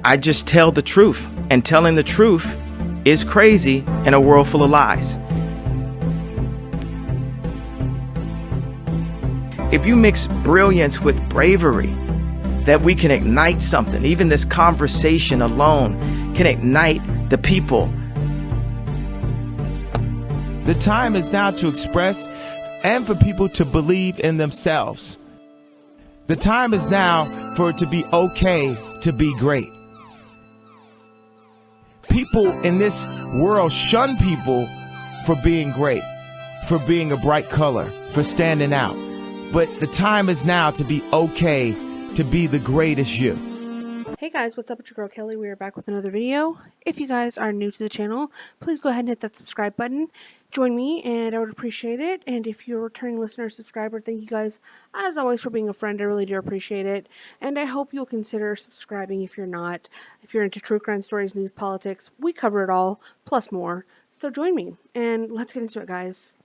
I just tell the truth, and telling the truth is crazy in a world full of lies. If you mix brilliance with bravery, that we can ignite something. Even this conversation alone can ignite the people. The time is now to express and for people to believe in themselves. The time is now for it to be okay to be great. People in this world shun people for being great, for being a bright color, for standing out. But the time is now to be okay to be the greatest you. Hey guys, what's up? It's your girl Kelly. We are back with another video. If you guys are new to the channel, please go ahead and hit that subscribe button. Join me and I would appreciate it. And if you're a returning listener or subscriber, thank you guys as always for being a friend. I really do appreciate it. And I hope you'll consider subscribing if you're not. If you're into true crime stories, news, politics, we cover it all, plus more. So join me and let's get into it, guys.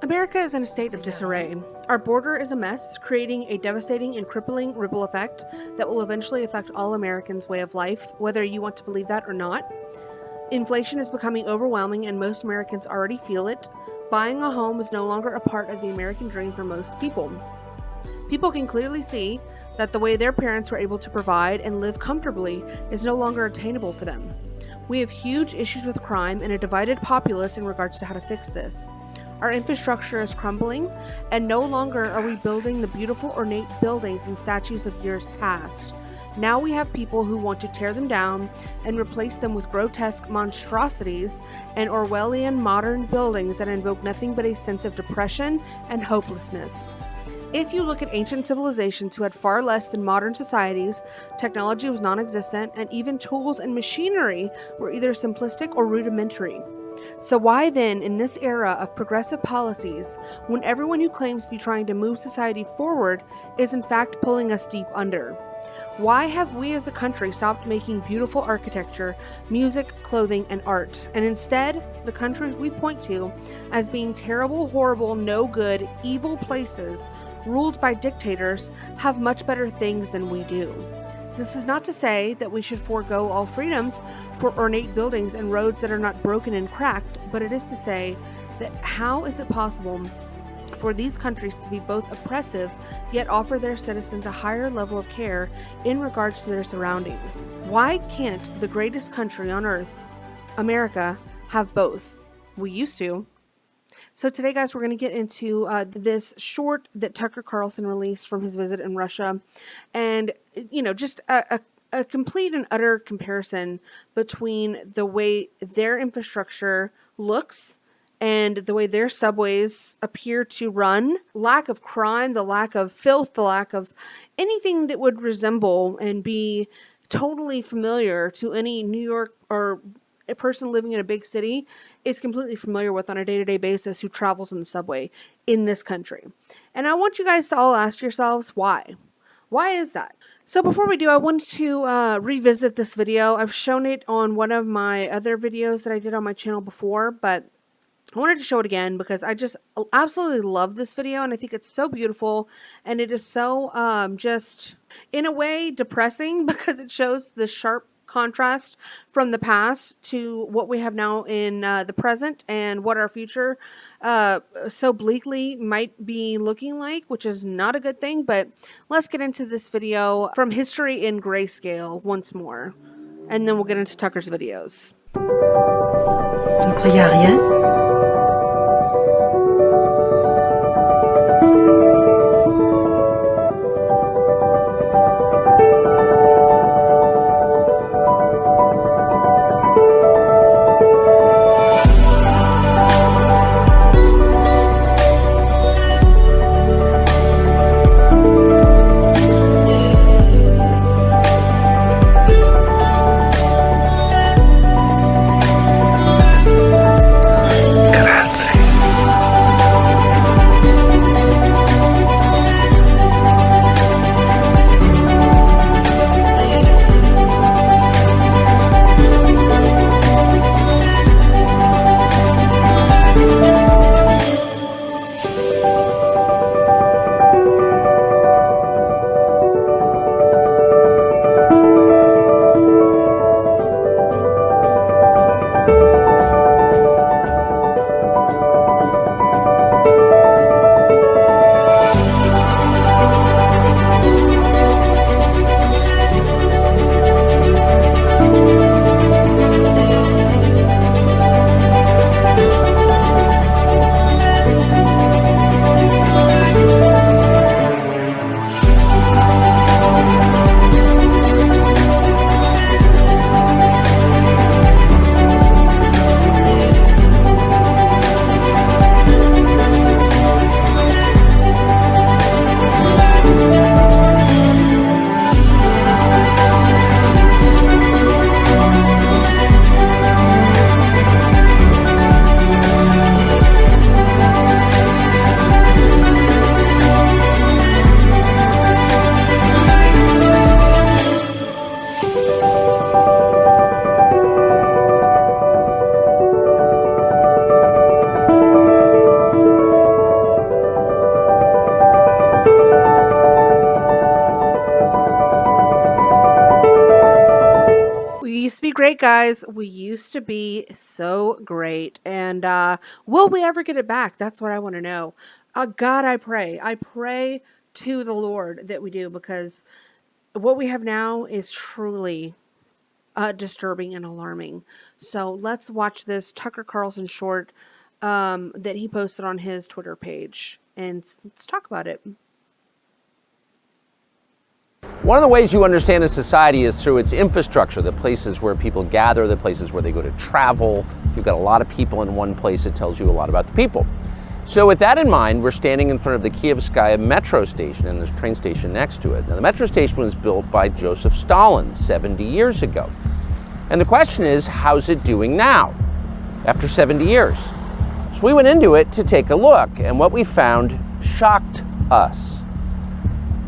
America is in a state of disarray. Our border is a mess, creating a devastating and crippling ripple effect that will eventually affect all Americans' way of life, whether you want to believe that or not. Inflation is becoming overwhelming and most Americans already feel it. Buying a home is no longer a part of the American dream for most people. People can clearly see that the way their parents were able to provide and live comfortably is no longer attainable for them. We have huge issues with crime and a divided populace in regards to how to fix this. Our infrastructure is crumbling, and no longer are we building the beautiful ornate buildings and statues of years past. Now we have people who want to tear them down and replace them with grotesque monstrosities and Orwellian modern buildings that invoke nothing but a sense of depression and hopelessness. If you look at ancient civilizations who had far less than modern societies, technology was non-existent, and even tools and machinery were either simplistic or rudimentary. So why then, in this era of progressive policies, when everyone who claims to be trying to move society forward is in fact pulling us deep under? Why have we as a country stopped making beautiful architecture, music, clothing, and art, and instead, the countries we point to as being terrible, horrible, no good, evil places, ruled by dictators, have much better things than we do? This is not to say that we should forego all freedoms for ornate buildings and roads that are not broken and cracked, but it is to say that how is it possible for these countries to be both oppressive yet offer their citizens a higher level of care in regards to their surroundings? Why can't the greatest country on earth, America, have both? We used to. So today, guys, we're going to get into this short that Tucker Carlson released from his visit in Russia. And, you know, just a complete and utter comparison between the way their infrastructure looks and the way their subways appear to run. Lack of crime, the lack of filth, the lack of anything that would resemble and be totally familiar to any New York or a person living in a big city is completely familiar with on a day-to-day basis who travels in the subway in this country. And I want you guys to all ask yourselves why. Why is that? So before we do, I want to revisit this video. I've shown it on one of my other videos that I did on my channel before, but I wanted to show it again because I just absolutely love this video and I think it's so beautiful, and it is so just in a way depressing because it shows the sharp contrast from the past to what we have now in the present and what our future so bleakly might be looking like, which is not a good thing. But let's get into this video from History in Grayscale once more, and then we'll get into Tucker's videos. Tu ne croyais à rien? great, guys. We used to be so great. And will we ever get it back? That's what I want to know. God, I pray. I pray to the Lord that we do, because what we have now is truly disturbing and alarming. So let's watch this Tucker Carlson short that he posted on his Twitter page, and let's talk about it. One of the ways you understand a society is through its infrastructure, the places where people gather, the places where they go to travel. If you've got a lot of people in one place, it tells you a lot about the people. So with that in mind, we're standing in front of the Kievskaya metro station, and there's a train station next to it. Now, the metro station was built by Joseph Stalin 70 years ago. And the question is, how's it doing now, after 70 years? So we went into it to take a look, and what we found shocked us.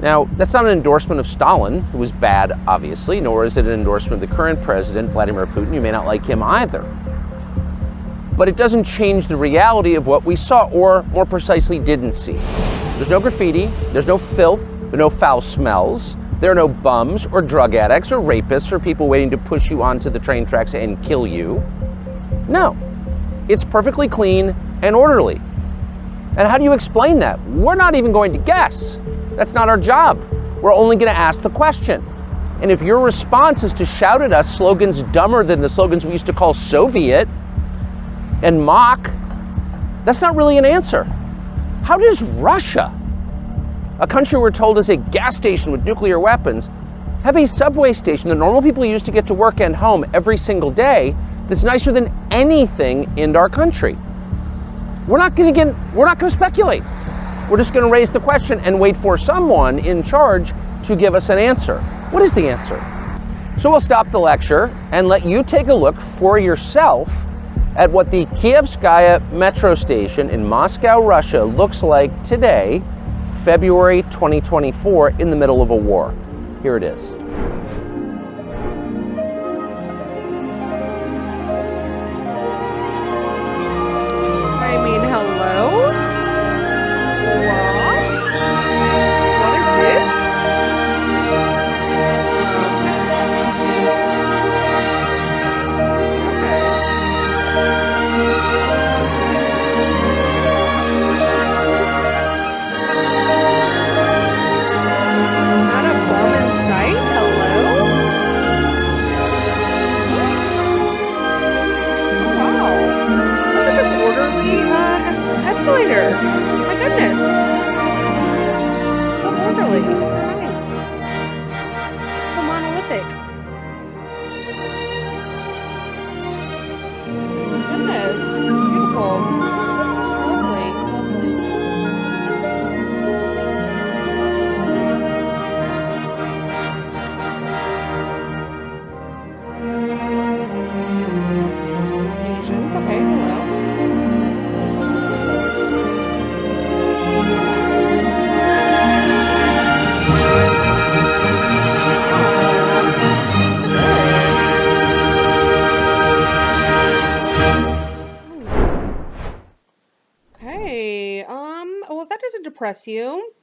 Now, that's not an endorsement of Stalin, who was bad, obviously, nor is it an endorsement of the current president, Vladimir Putin. You may not like him either. But it doesn't change the reality of what we saw, or more precisely, didn't see. There's no graffiti, there's no filth, there are no foul smells, there are no bums or drug addicts or rapists or people waiting to push you onto the train tracks and kill you. No, it's perfectly clean and orderly. And how do you explain that? We're not even going to guess. That's not our job. We're only going to ask the question. And if your response is to shout at us slogans dumber than the slogans we used to call Soviet and mock, that's not really an answer. How does Russia, a country we're told is a gas station with nuclear weapons, have a subway station that normal people use to get to work and home every single day that's nicer than anything in our country? We're not going to speculate. We're just going to raise the question and wait for someone in charge to give us an answer. What is the answer? So we'll stop the lecture and let you take a look for yourself at what the Kievskaya metro station in Moscow, Russia looks like today, February 2024, in the middle of a war. Here it is. I mean, hello? What is this? Not a bomb in sight? Hello? Oh, wow. Look at this orderly escalator. My goodness. So orderly. So nice. So monolithic. My goodness. Beautiful. Lovely. Lovely. Asians. Okay, hello. Okay. Well, if that doesn't depress you,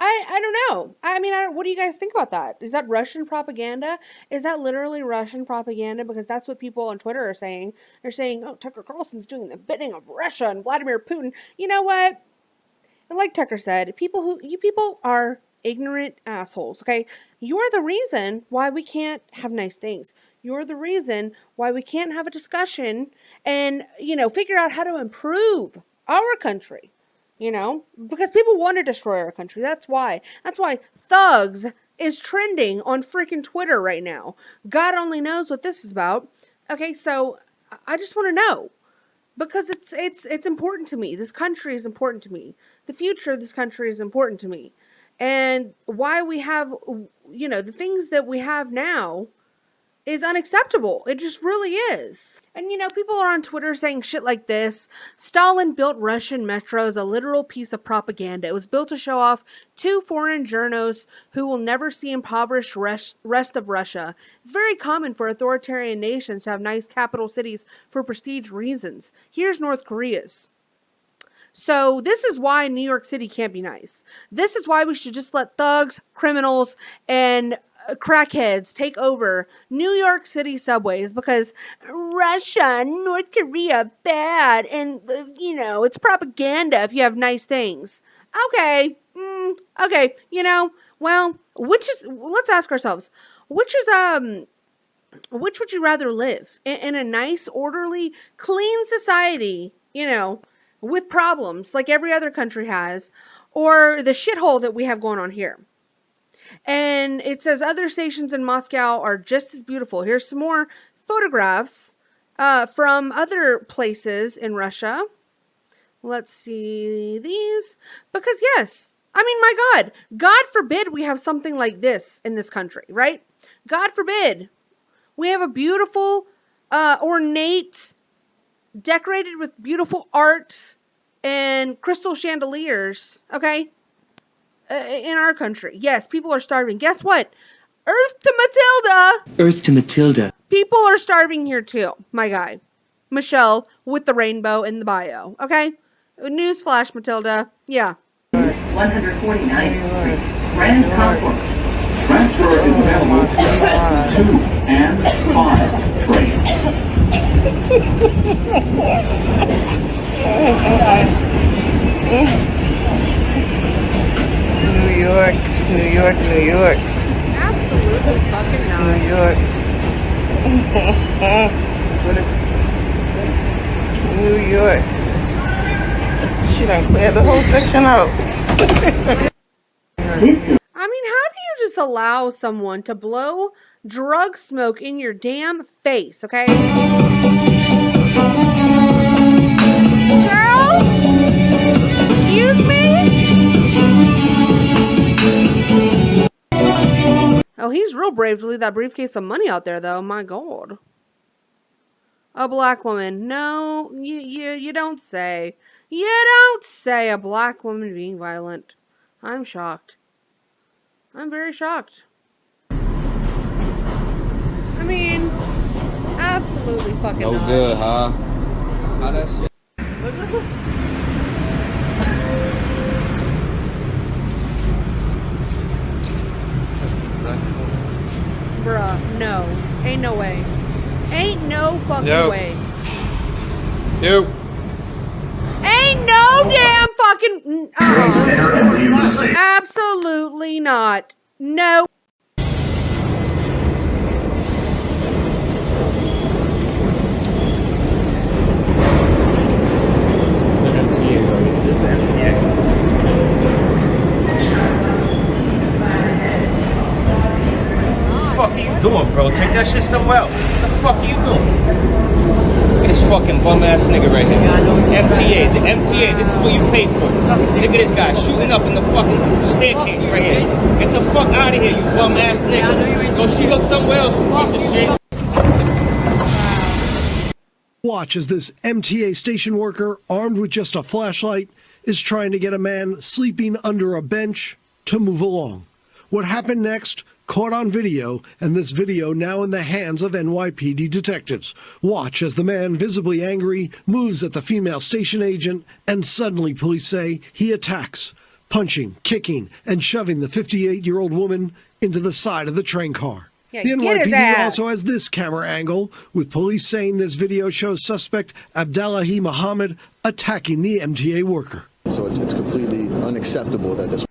I don't know. I mean, what do you guys think about that? Is that Russian propaganda? Is that literally Russian propaganda? Because that's what people on Twitter are saying. They're saying, oh, Tucker Carlson's doing the bidding of Russia and Vladimir Putin. You know what? Like Tucker said, you people are ignorant assholes, okay? You're the reason why we can't have nice things. You're the reason why we can't have a discussion and, figure out how to improve our country. Because people want to destroy our country. That's why thugs is trending on freaking Twitter right now. God only knows what this is about. Okay, so I just want to know, because it's important to me. This country is important to me. The future of this country is important to me. And why we have, the things that we have now is unacceptable. It just really is. And people are on Twitter saying shit like this. Stalin built Russian metros, a literal piece of propaganda. It was built to show off two foreign journos who will never see impoverished rest of Russia. It's very common for authoritarian nations to have nice capital cities for prestige reasons. Here's North Korea's. So this is why New York City can't be nice. This is why we should just let thugs, criminals, and crackheads take over New York City subways because Russia, North Korea, bad, and it's propaganda if you have nice things. Okay, okay, well, let's ask ourselves, which would you rather live in a nice, orderly, clean society, with problems like every other country has, or the shithole that we have going on here? And it says other stations in Moscow are just as beautiful. Here's some more photographs from other places in Russia. Let's see these. Because yes, I mean, my God forbid we have something like this in this country, right? God forbid. We have a beautiful, ornate, decorated with beautiful art and crystal chandeliers, okay? In our country. Yes, people are starving. Guess what? Earth to Matilda. Earth to Matilda. People are starving here too, my guy. Michelle with the rainbow in the bio, okay? Newsflash, Matilda. Yeah. 149th Street, Grand Concourse. Transfer is available to 2 and 5 trains. New York, New York, New York. Absolutely fucking not. New York. New York. She done cleared the whole section out. I mean, how do you just allow someone to blow drug smoke in your damn face, okay? Girl? Excuse me? Oh, he's real brave to leave that briefcase of money out there, though. My God. A black woman. No, you don't say. You don't say a black woman being violent. I'm shocked. I'm very shocked. I mean, absolutely fucking no not. good, huh? How that shit? Bruh, no. Ain't no way. Ain't no fucking way. Nope. Ain't no damn fucking... Absolutely not. No. What the fuck are you doing, bro? Take that shit somewhere else. What the fuck are you doing? Look at this fucking bum ass nigga right here. MTA, the MTA, this is what you paid for. Look at this guy shooting up in the fucking staircase right here. Get the fuck out of here, you bum ass nigga. Go shoot up somewhere else, you piece of shit. Watch as this MTA station worker, armed with just a flashlight, is trying to get a man sleeping under a bench to move along. What happened next? Caught on video, and this video now in the hands of NYPD detectives. Watch as the man, visibly angry, moves at the female station agent, and suddenly police say he attacks, punching, kicking, and shoving the 58-year-old woman into the side of the train car. Yeah, the get his NYPD ass. also has this camera angle, with police saying this video shows suspect Abdallahi Muhammad attacking the MTA worker. So it's completely unacceptable that this...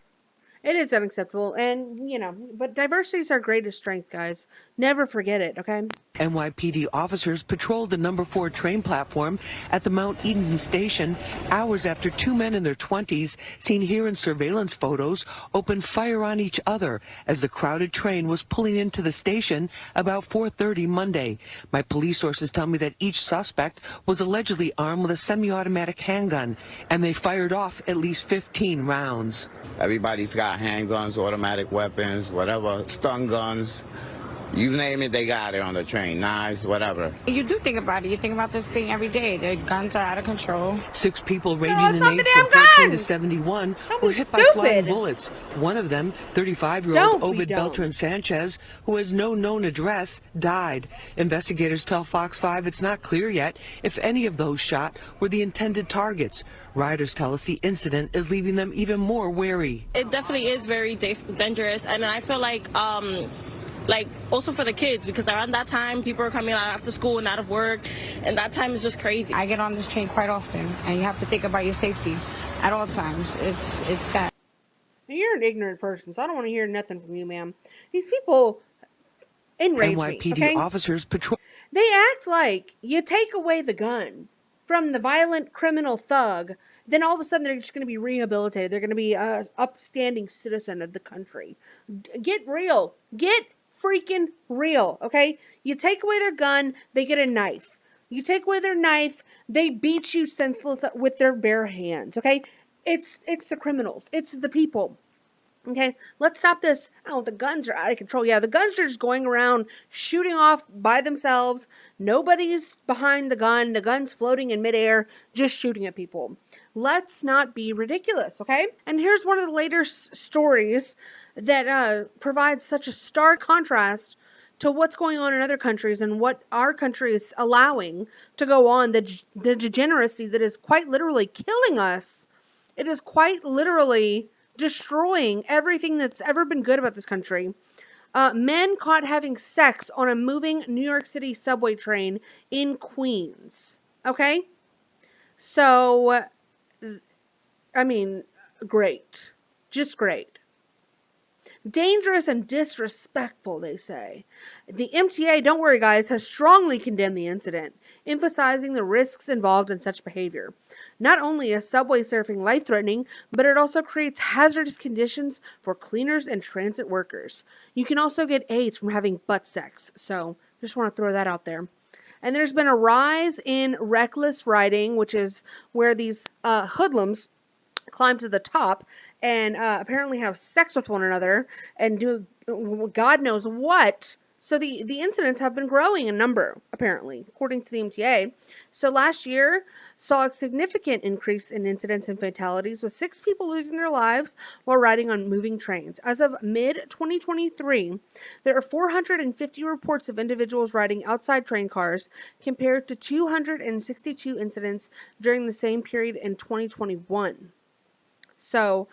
It is unacceptable, and, but diversity is our greatest strength, guys. Never forget it, okay? NYPD officers patrolled the number 4 train platform at the Mount Eden station hours after 2 men in their 20s, seen here in surveillance photos, opened fire on each other as the crowded train was pulling into the station about 4:30 Monday. My police sources tell me that each suspect was allegedly armed with a semi-automatic handgun, and they fired off at least 15 rounds. Everybody's got handguns, automatic weapons, whatever, stun guns. You name it, they got it on the train. Knives, whatever. You do think about it. You think about this thing every day. The guns are out of control. 6 people ranging in age from 13 to 71 were hit by flying bullets. One of them, 35-year-old Obed Beltran Sanchez, who has no known address, died. Investigators tell Fox 5 it's not clear yet if any of those shot were the intended targets. Riders tell us the incident is leaving them even more wary. It definitely is very dangerous, and I feel like like also for the kids, because around that time people are coming out after school and out of work, and that time is just crazy. I get on this train quite often, and you have to think about your safety at all times. It's sad. You're an ignorant person, so I don't want to hear nothing from you, ma'am. These people enrage me, NYPD okay? officers patrol. They act like you take away the gun from the violent criminal thug, then all of a sudden they're just going to be rehabilitated. They're going to be an upstanding citizen of the country. Get real. Get freaking real, okay? You take away their gun, they get a knife. You take away their knife, they beat you senseless with their bare hands, okay? It's the criminals. It's the people. Okay, let's stop this. Oh, the guns are out of control. Yeah, the guns are just going around shooting off by themselves. Nobody's behind the gun. The gun's floating in midair, just shooting at people. Let's not be ridiculous, okay? And here's one of the later stories that provides such a stark contrast to what's going on in other countries and what our country is allowing to go on, the degeneracy that is quite literally killing us. It is quite literally destroying everything that's ever been good about this country. Men caught having sex on a moving New York City subway train in Queens. Okay? So, I mean, great. Just great. Dangerous and disrespectful, they say. The MTA, don't worry guys, has strongly condemned the incident, emphasizing the risks involved in such behavior. Not only is subway surfing life-threatening, but it also creates hazardous conditions for cleaners and transit workers. You can also get AIDS from having butt sex, so just want to throw that out there. And there's been a rise in reckless riding, which is where these hoodlums climb to the top and apparently have sex with one another and do God knows what. So the incidents have been growing in number, apparently, according to the MTA. So last year saw a significant increase in incidents and fatalities, with 6 people losing their lives while riding on moving trains. As of mid-2023, there are 450 reports of individuals riding outside train cars, compared to 262 incidents during the same period in 2021. So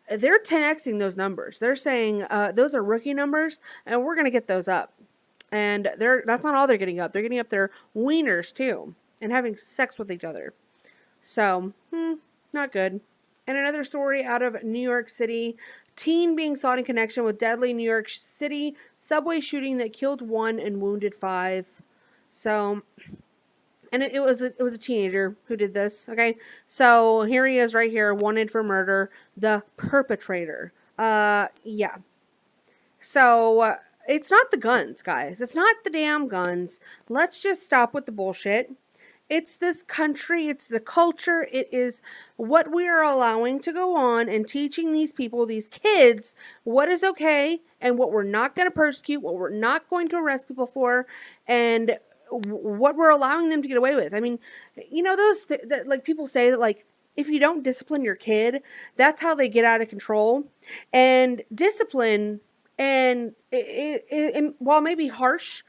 they're 10xing those numbers. They're saying those are rookie numbers, and we're going to get those up. And that's not all they're getting up. They're getting up their wieners, too, and having sex with each other. So, not good. And another story out of New York City. Teen being sought in connection with deadly New York City subway shooting that killed 1 and wounded 5. So, and it was a teenager who did this, okay? So here he is right here, wanted for murder, the perpetrator. Yeah. So it's not the guns, guys. It's not the damn guns. Let's just stop with the bullshit. It's this country. It's the culture. It is what we are allowing to go on and teaching these people, these kids, what is okay and what we're not going to persecute, what we're not going to arrest people for, and what we're allowing them to get away with. I mean, you know, those like people say that, like, if you don't discipline your kid, that's how they get out of control. And discipline, and while maybe harsh,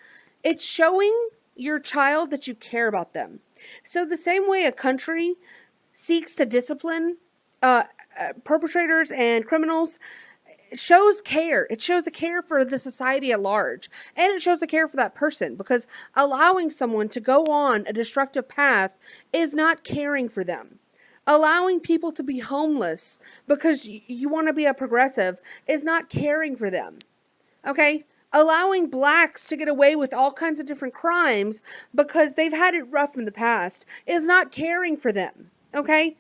it's showing your child that you care about them. So the same way a country seeks to discipline perpetrators and criminals, shows care. It shows a care for the society at large, and it shows a care for that person, because allowing someone to go on a destructive path is not caring for them. Allowing people to be homeless because you want to be a progressive is not caring for them. Okay? Allowing blacks to get away with all kinds of different crimes because they've had it rough in the past is not caring for them. Okay?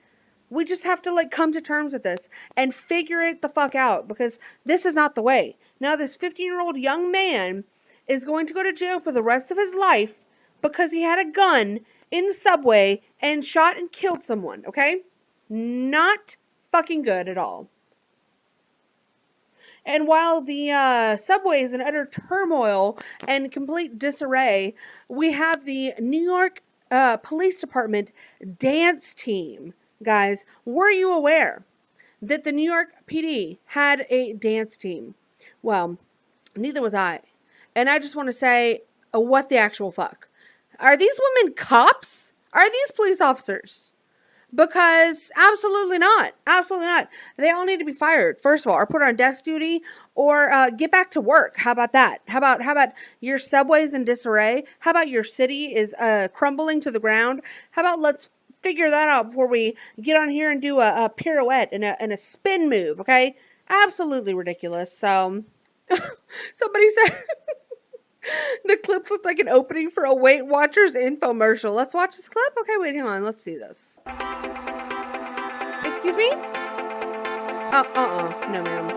We just have to, like, come to terms with this and figure it the fuck out, because this is not the way. Now this 15-year-old young man is going to go to jail for the rest of his life because he had a gun in the subway and shot and killed someone, okay? Not fucking good at all. And while the subway is in utter turmoil and complete disarray, we have the New York Police Department dance team. Guys, were you aware that the New York PD had a dance team? Well, neither was I. And I just want to say, what the actual fuck? Are these women cops? Are these police officers? Because absolutely not. Absolutely not. They all need to be fired, first of all, or put on desk duty, or get back to work. How about that? How about your subways in disarray? How about your city is crumbling to the ground? How about let's figure that out before we get on here and do a pirouette and a spin move, okay? Absolutely ridiculous. So, somebody said the clip looked like an opening for a Weight Watchers infomercial. Let's watch this clip. Okay, wait, hang on. Let's see this. Excuse me? No, ma'am.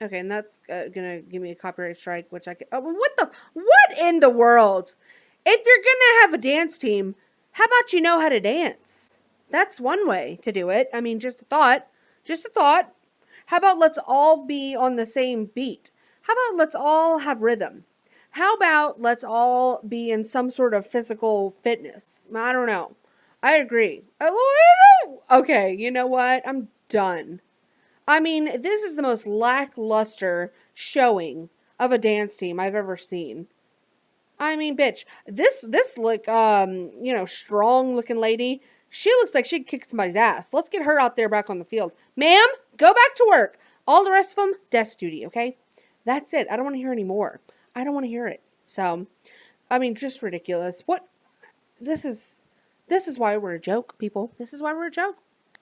Okay, and that's gonna give me a copyright strike, which I can. Oh, what in the world? If you're gonna have a dance team, how about you know how to dance? That's one way to do it. I mean, just a thought. Just a thought. How about let's all be on the same beat? How about let's all have rhythm? How about let's all be in some sort of physical fitness? I don't know. I agree. Okay, you know what? I'm done. I mean, this is the most lackluster showing of a dance team I've ever seen. I mean, bitch, this like, strong looking lady, she looks like she'd kick somebody's ass. Let's get her out there back on the field. Ma'am, go back to work. All the rest of them, desk duty, okay? That's it. I don't want to hear any more. I don't want to hear it. So, I mean, just ridiculous. This is why we're a joke, people. This is why we're a joke.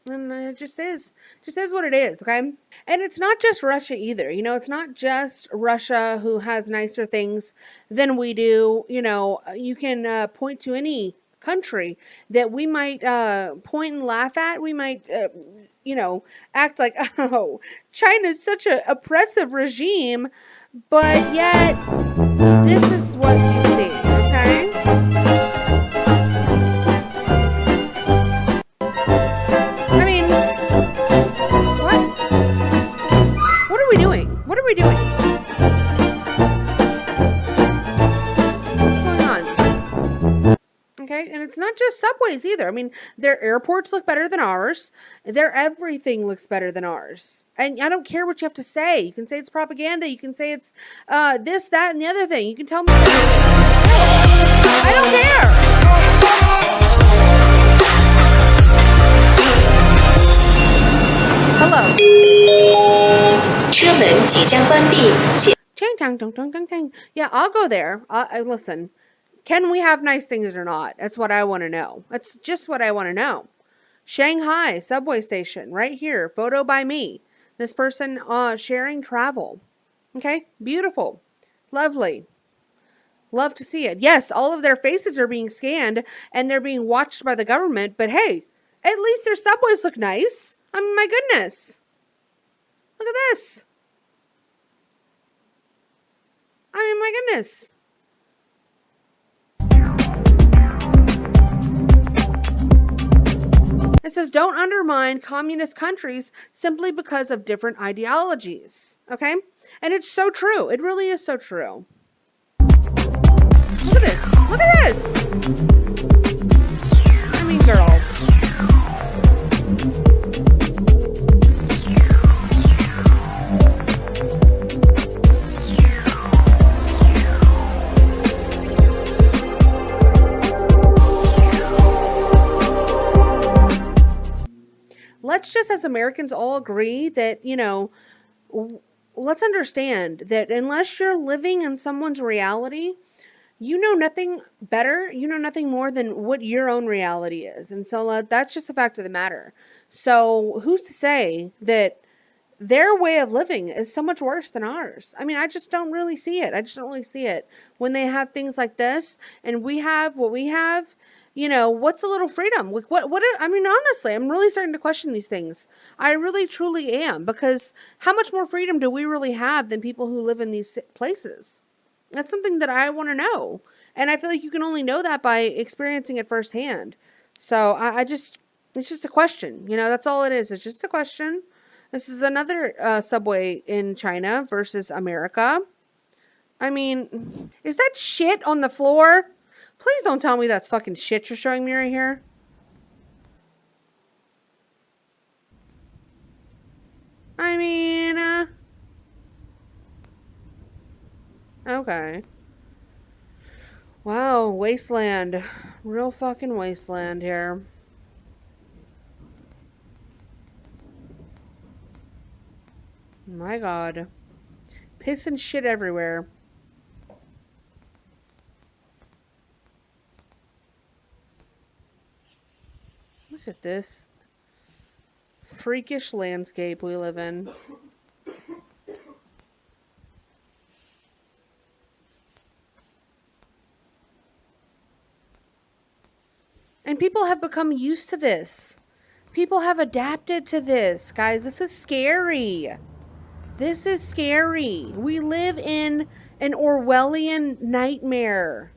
And it just is what it is, okay? And it's not just Russia either. You know, it's not just Russia who has nicer things than we do. You know, you can point to any country that we might point and laugh at. We might, act like, oh, China's such an oppressive regime, but yet this is what you see, okay? I mean, what are we doing? What are we doing? What's going on? Okay, and it's not just subways either. I mean, their airports look better than ours. Their everything looks better than ours. And I don't care what you have to say. You can say it's propaganda. You can say it's this, that, and the other thing. You can tell me. I don't care. Hello. Yeah, I'll go there. Listen. Can we have nice things or not? That's what I want to know. That's just what I want to know. Shanghai subway station right here. Photo by me. This person sharing travel. Okay, beautiful. Lovely. Love to see it. Yes, all of their faces are being scanned and they're being watched by the government. But hey, at least their subways look nice. I mean, my goodness. Look at this. I mean, my goodness. It says, don't undermine communist countries simply because of different ideologies. Okay? And it's so true. It really is so true. Look at this. Look at this. I mean, girl. Let's just as Americans all agree that, let's understand that unless you're living in someone's reality, you know nothing better, you know nothing more than what your own reality is. And so that's just the fact of the matter. So who's to say that their way of living is so much worse than ours? I mean, I just don't really see it. I just don't really see it. When they have things like this and we have what we have, what's a little freedom? Like I mean, honestly, I'm really starting to question these things. I really, truly am, because how much more freedom do we really have than people who live in these places? That's something that I want to know. And I feel like you can only know that by experiencing it firsthand. So it's just a question. That's all it is. It's just a question. This is another subway in China versus America. I mean, is that shit on the floor? Please don't tell me that's fucking shit you're showing me right here. I mean, okay. Wow, wasteland. Real fucking wasteland here. My God. Piss and shit everywhere. Look at this freakish landscape we live in. And people have become used to this. People have adapted to this. Guys, this is scary. This is scary. We live in an Orwellian nightmare.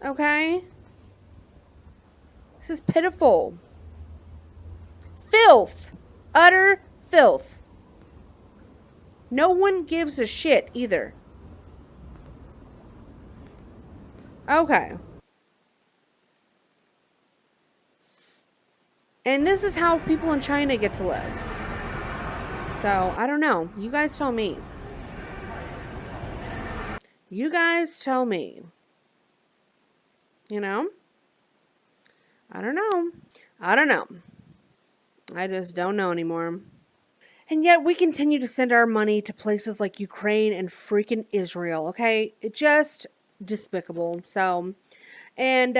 Okay? This is pitiful. Filth. Utter filth. No one gives a shit either. Okay. And this is how people in China get to live. So, I don't know. You guys tell me. You guys tell me. You know? I don't know. I don't know. I just don't know anymore. And yet we continue to send our money to places like Ukraine and freaking Israel, okay? It's just despicable. So, and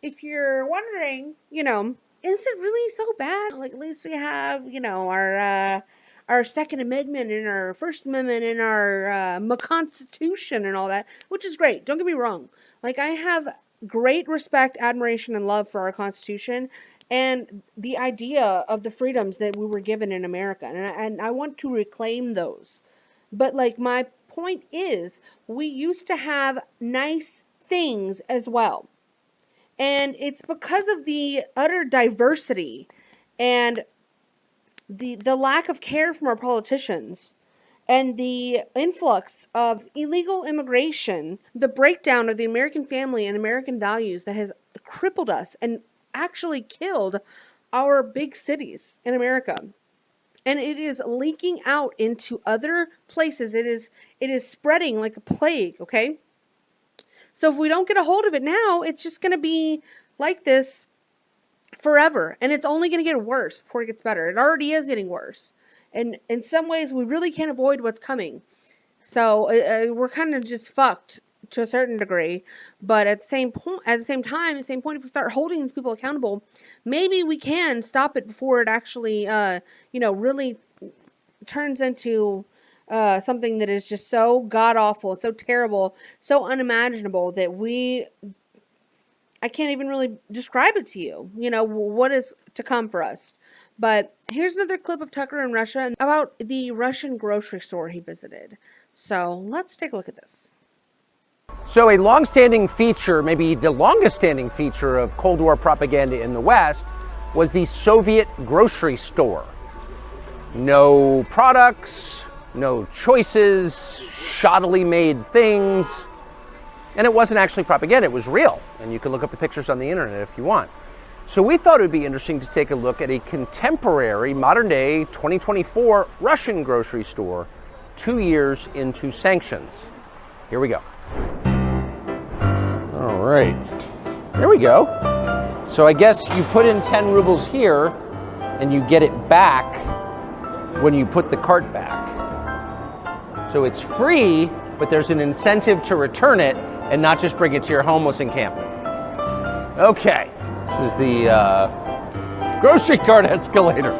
if you're wondering, you know, is it really so bad? Like, at least we have, you know, our Second Amendment and our First Amendment and our Constitution and all that, which is great. Don't get me wrong. Like, I have great respect, admiration, and love for our Constitution and the idea of the freedoms that we were given in America. And I want to reclaim those. But, like, my point is, we used to have nice things as well. And it's because of the utter diversity and the lack of care from our politicians and the influx of illegal immigration, the breakdown of the American family and American values that has crippled us and actually killed our big cities in America. And it is leaking out into other places. It is spreading like a plague, okay? So if we don't get a hold of it now, it's just going to be like this forever. And it's only going to get worse before it gets better. It already is getting worse. And in some ways, we really can't avoid what's coming. So we're kind of just fucked to a certain degree. But at the same point, if we start holding these people accountable, maybe we can stop it before it actually, really turns into something that is just so god-awful, so terrible, so unimaginable that I can't even really describe it to you, you know, what is to come for us. But here's another clip of Tucker in Russia about the Russian grocery store he visited. So let's take a look at this. So a long-standing feature, maybe the longest-standing feature of Cold War propaganda in the West was the Soviet grocery store. No products, no choices, shoddily made things. And it wasn't actually propaganda, it was real. And you can look up the pictures on the internet if you want. So we thought it would be interesting to take a look at a contemporary, modern day, 2024 Russian grocery store 2 years into sanctions. Here we go. All right, there we go. So I guess you put in 10 rubles here and you get it back when you put the cart back. So it's free, but there's an incentive to return it and not just bring it to your homeless encampment. Okay, this is the grocery cart escalator.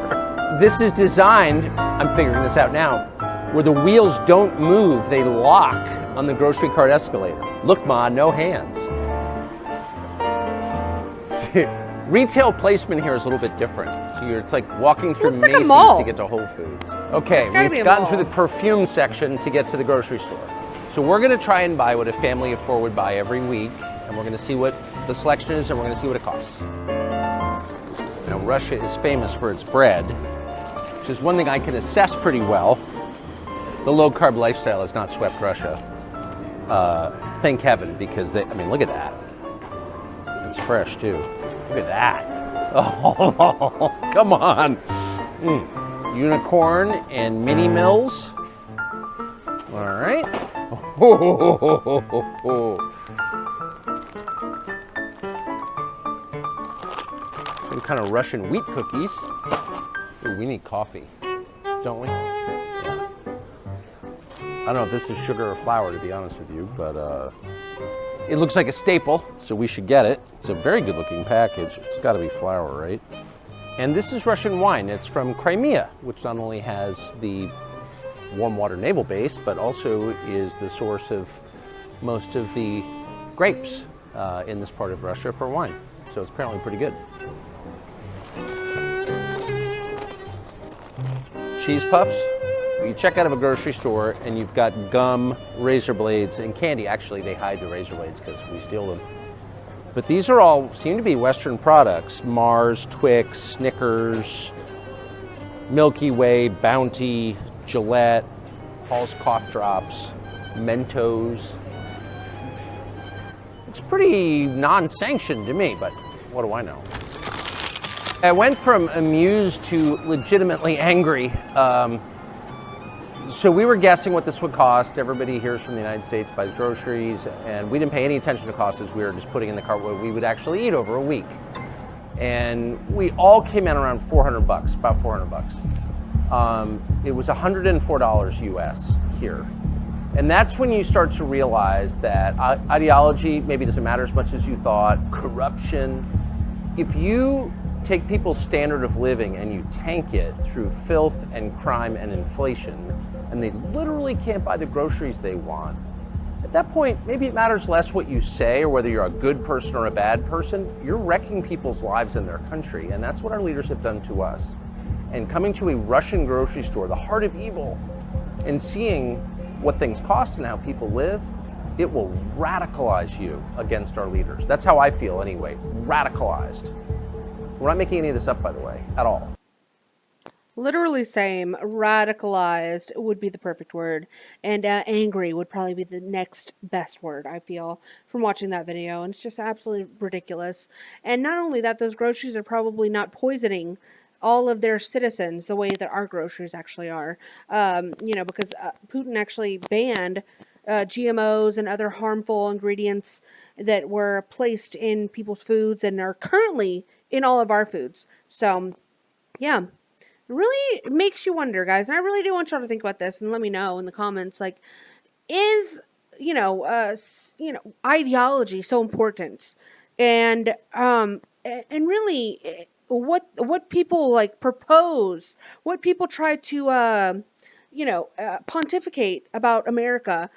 This is designed, I'm figuring this out now, where the wheels don't move, they lock on the grocery cart escalator. Look, Ma, no hands. Retail placement here is a little bit different. So it's like walking through Macy's to get to Whole Foods. Okay, we've gotten through the perfume section to get to the grocery store. So we're gonna try and buy what a family of 4 would buy every week, and we're gonna see what the selection is, and we're gonna see what it costs. Now, Russia is famous for its bread, which is one thing I can assess pretty well. The low-carb lifestyle has not swept Russia. Thank heaven, because look at that. It's fresh, too. Look at that. Oh, come on. Unicorn and mini mills. All right. Some kind of Russian wheat cookies. Ooh, we need coffee, don't we? Yeah. I don't know if this is sugar or flour, to be honest with you, but it looks like a staple, so we should get it. It's a very good looking package. It's got to be flour, right? And this is Russian wine. It's from Crimea, which not only has the warm water naval base, but also is the source of most of the grapes in this part of Russia for wine. So it's apparently pretty good. Cheese puffs. You check out of a grocery store and you've got gum, razor blades, and candy. Actually, they hide the razor blades because we steal them. But these are all, seem to be Western products. Mars, Twix, Snickers, Milky Way, Bounty, Gillette, Hall's Cough Drops, Mentos. It's pretty non-sanctioned to me, but what do I know? I went from amused to legitimately angry. So we were guessing what this would cost. Everybody hears from the United States, buys groceries, and we didn't pay any attention to costs as we were just putting in the cart what we would actually eat over a week. And we all came in around 400 bucks, about 400 bucks. It was $104 US here. And that's when you start to realize that ideology maybe doesn't matter as much as you thought, corruption. If you take people's standard of living and you tank it through filth and crime and inflation, and they literally can't buy the groceries they want, at that point, maybe it matters less what you say or whether you're a good person or a bad person. You're wrecking people's lives in their country, and that's what our leaders have done to us. And coming to a Russian grocery store, the heart of evil, and seeing what things cost and how people live, it will radicalize you against our leaders. That's how I feel anyway, radicalized. We're not making any of this up, by the way, at all. Literally same. Radicalized would be the perfect word. And angry would probably be the next best word, I feel, from watching that video. And it's just absolutely ridiculous. And not only that, those groceries are probably not poisoning all of their citizens the way that our groceries actually are. You know, because Putin actually banned GMOs and other harmful ingredients that were placed in people's foods and are currently in all of our foods. So, yeah, it really makes you wonder, guys. And I really do want y'all to think about this and let me know in the comments, like, is, ideology so important? And really, what people like propose, what people try to, pontificate about America,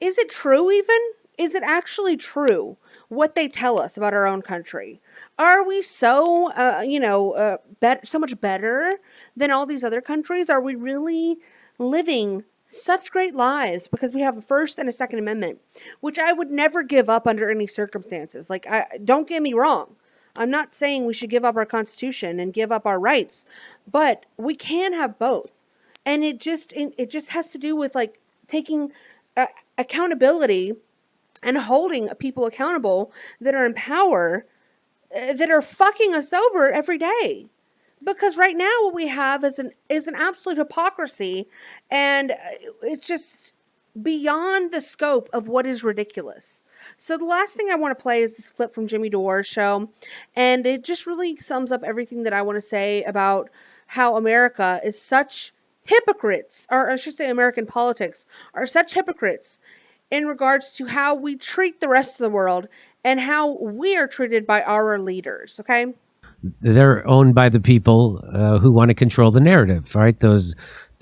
is it true even? Is it actually true what they tell us about our own country? Are we so, so much better than all these other countries? Are we really living such great lives because we have a First and a Second Amendment, which I would never give up under any circumstances? Like, don't get me wrong. I'm not saying we should give up our Constitution and give up our rights, but we can have both. And it just has to do with like taking accountability and holding people accountable that are in power, that are fucking us over every day. Because right now what we have is an absolute hypocrisy, and it's just beyond the scope of what is ridiculous. So the last thing I want to play is this clip from Jimmy Dore's show, and it just really sums up everything that I want to say about how America is such hypocrites, or I should say American politics are such hypocrites in regards to how we treat the rest of the world and how we are treated by our leaders, okay? They're owned by the people who want to control the narrative, right?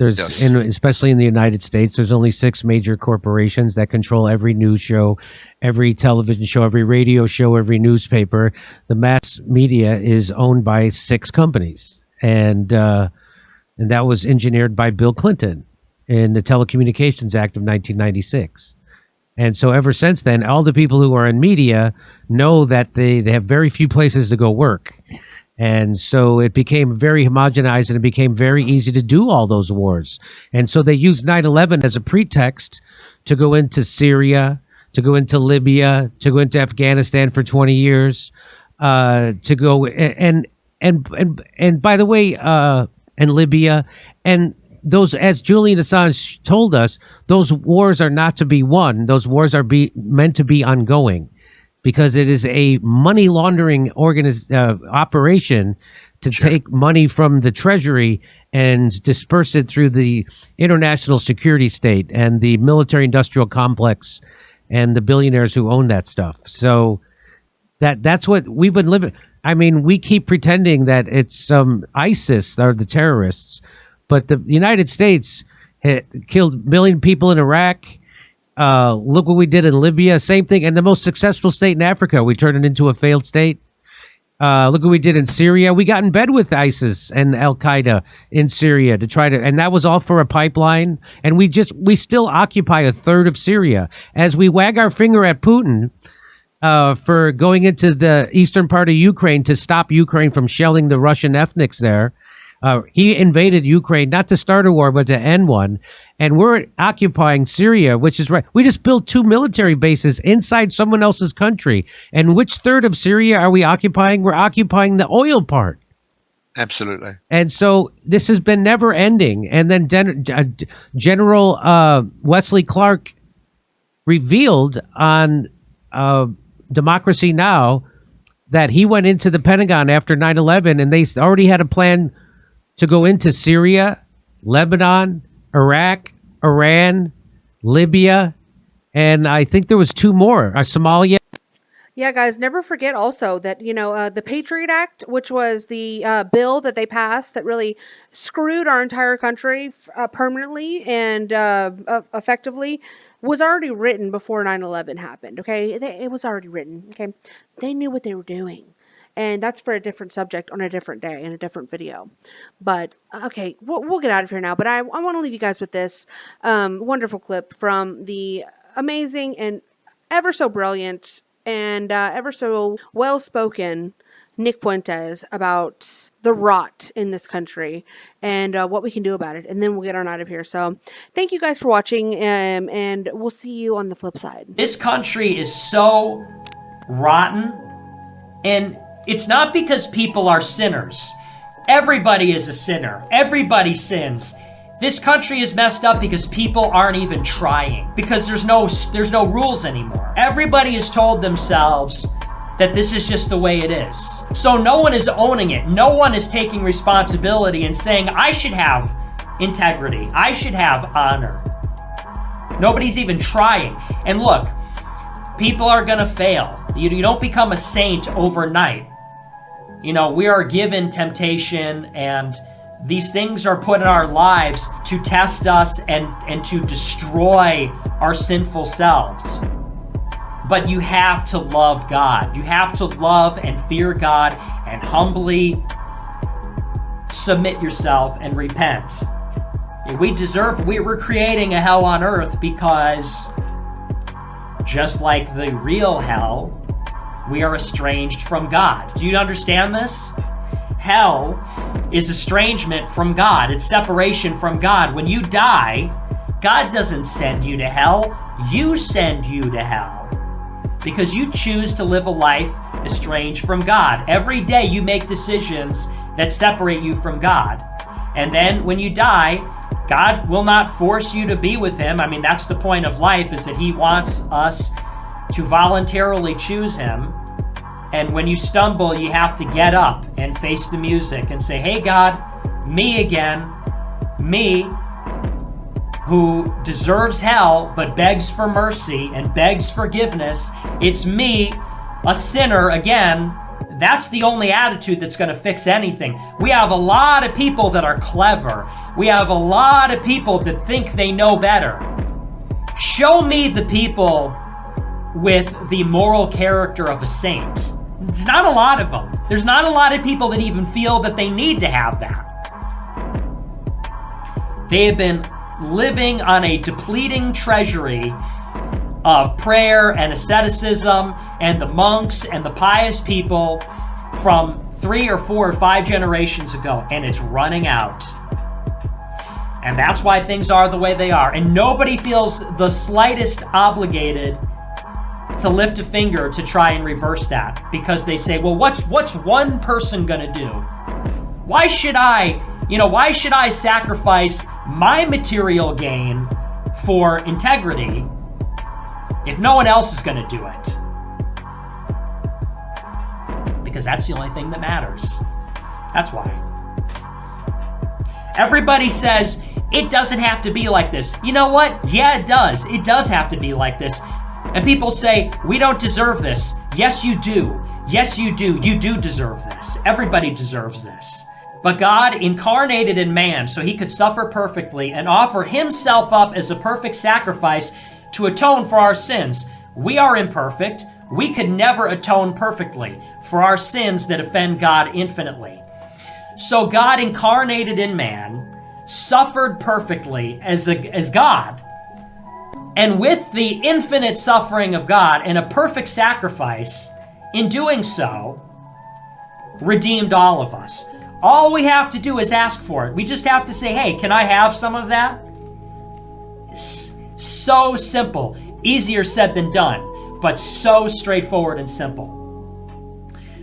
Especially in the United States, there's only 6 major corporations that control every news show, every television show, every radio show, every newspaper. The mass media is owned by 6 companies. And that was engineered by Bill Clinton in the Telecommunications Act of 1996. And so ever since then, all the people who are in media know that they have very few places to go work. And so it became very homogenized, and it became very easy to do all those wars. And so they used 9/11 as a pretext to go into Syria, to go into Libya, to go into Afghanistan for 20 years, to go and by the way, and Libya, and those, as Julian Assange told us, those wars are not to be won. Those wars are meant to be ongoing, because it is a money laundering operation to take money from the Treasury and disperse it through the international security state and the military-industrial complex and the billionaires who own that stuff. So that's what we've been living. I mean, we keep pretending that it's ISIS are the terrorists, but the United States killed a million people in Iraq. Look what we did in Libya. Same thing. And the most successful state in Africa, we turned it into a failed state. Look what we did in Syria. We got in bed with ISIS and Al-Qaeda in Syria to try to, and that was all for a pipeline. And we still occupy a third of Syria. As we wag our finger at Putin for going into the eastern part of Ukraine to stop Ukraine from shelling the Russian ethnics there. He invaded Ukraine, not to start a war, but to end one. And we're occupying Syria, which is right. We just built 2 military bases inside someone else's country. And which third of Syria are we occupying? We're occupying the oil part. Absolutely. And so this has been never ending. And then General Wesley Clark revealed on Democracy Now! That he went into the Pentagon after 9/11 and they already had a plan to go into Syria, Lebanon, Iraq, Iran, Libya, and I think there was 2 more, Somalia. Yeah, guys, never forget also that, the Patriot Act, which was the bill that they passed that really screwed our entire country permanently and effectively, was already written before 9/11 happened, okay? It was already written, okay? They knew what they were doing. And that's for a different subject on a different day in a different video. But, okay, we'll get out of here now. But I want to leave you guys with this wonderful clip from the amazing and ever so brilliant and ever so well-spoken Nick Fuentes about the rot in this country and what we can do about it. And then we'll get on out of here. So thank you guys for watching, and we'll see you on the flip side. This country is so rotten, and it's not because people are sinners. Everybody is a sinner. Everybody sins. This country is messed up because people aren't even trying, because there's no rules anymore. Everybody has told themselves that this is just the way it is. So no one is owning it. No one is taking responsibility and saying, I should have integrity. I should have honor. Nobody's even trying. And look, people are gonna fail. You don't become a saint overnight. We are given temptation, and these things are put in our lives to test us and to destroy our sinful selves. But you have to love God. You have to love and fear God and humbly submit yourself and repent. We're creating a hell on earth because just like the real hell, we are estranged from God. Do you understand this? Hell is estrangement from God. It's separation from God. When you die, God doesn't send you to hell. You send you to hell. Because you choose to live a life estranged from God. Every day you make decisions that separate you from God. And then when you die, God will not force you to be with Him. I mean, that's the point of life, is that He wants us to voluntarily choose Him. And when you stumble, you have to get up and face the music and say, hey God, me again, me who deserves hell but begs for mercy and begs forgiveness. It's me, a sinner again. That's the only attitude that's going to fix anything. We have a lot of people that are clever. We have a lot of people that think they know better. Show me the people with the moral character of a saint. There's not a lot of them. There's not a lot of people that even feel that they need to have that. They have been living on a depleting treasury of prayer and asceticism and the monks and the pious people from 3 or 4 or 5 generations ago, and it's running out. And that's why things are the way they are. And nobody feels the slightest obligated to lift a finger to try and reverse that, because they say, well, what's one person gonna do? Why should I sacrifice my material gain for integrity if no one else is gonna do it? Because that's the only thing that matters. That's why. Everybody says, it doesn't have to be like this. You know what? Yeah, it does. It does have to be like this. And people say, we don't deserve this. Yes, you do. Yes, you do. You do deserve this. Everybody deserves this. But God incarnated in man so he could suffer perfectly and offer himself up as a perfect sacrifice to atone for our sins. We are imperfect. We could never atone perfectly for our sins that offend God infinitely. So God incarnated in man, suffered perfectly as God, and with the infinite suffering of God and a perfect sacrifice, in doing so, redeemed all of us. All we have to do is ask for it. We just have to say, hey, can I have some of that? It's so simple. Easier said than done, but so straightforward and simple.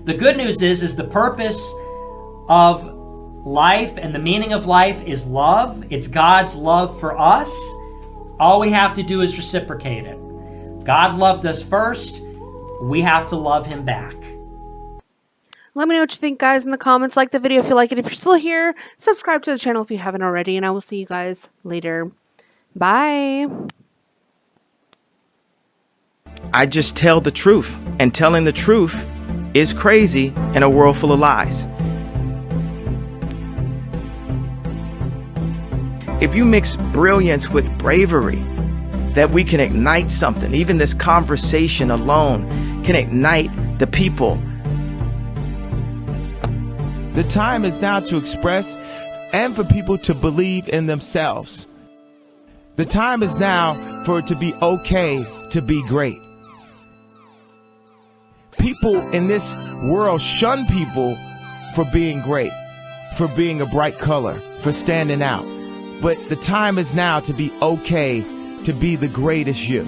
The good news is the purpose of life and the meaning of life is love. It's God's love for us. All we have to do is reciprocate it. God loved us first. We have to love him back. Let me know what you think, guys, in the comments. Like the video if you like it. If you're still here, subscribe to the channel if you haven't already, and I will see you guys later. Bye. I just tell the truth, and telling the truth is crazy in a world full of lies. If you mix brilliance with bravery, that we can ignite something. Even this conversation alone can ignite the people. The time is now to express and for people to believe in themselves. The time is now for it to be okay to be great. People in this world shun people for being great, for being a bright color, for standing out. But the time is now to be okay to be the greatest you.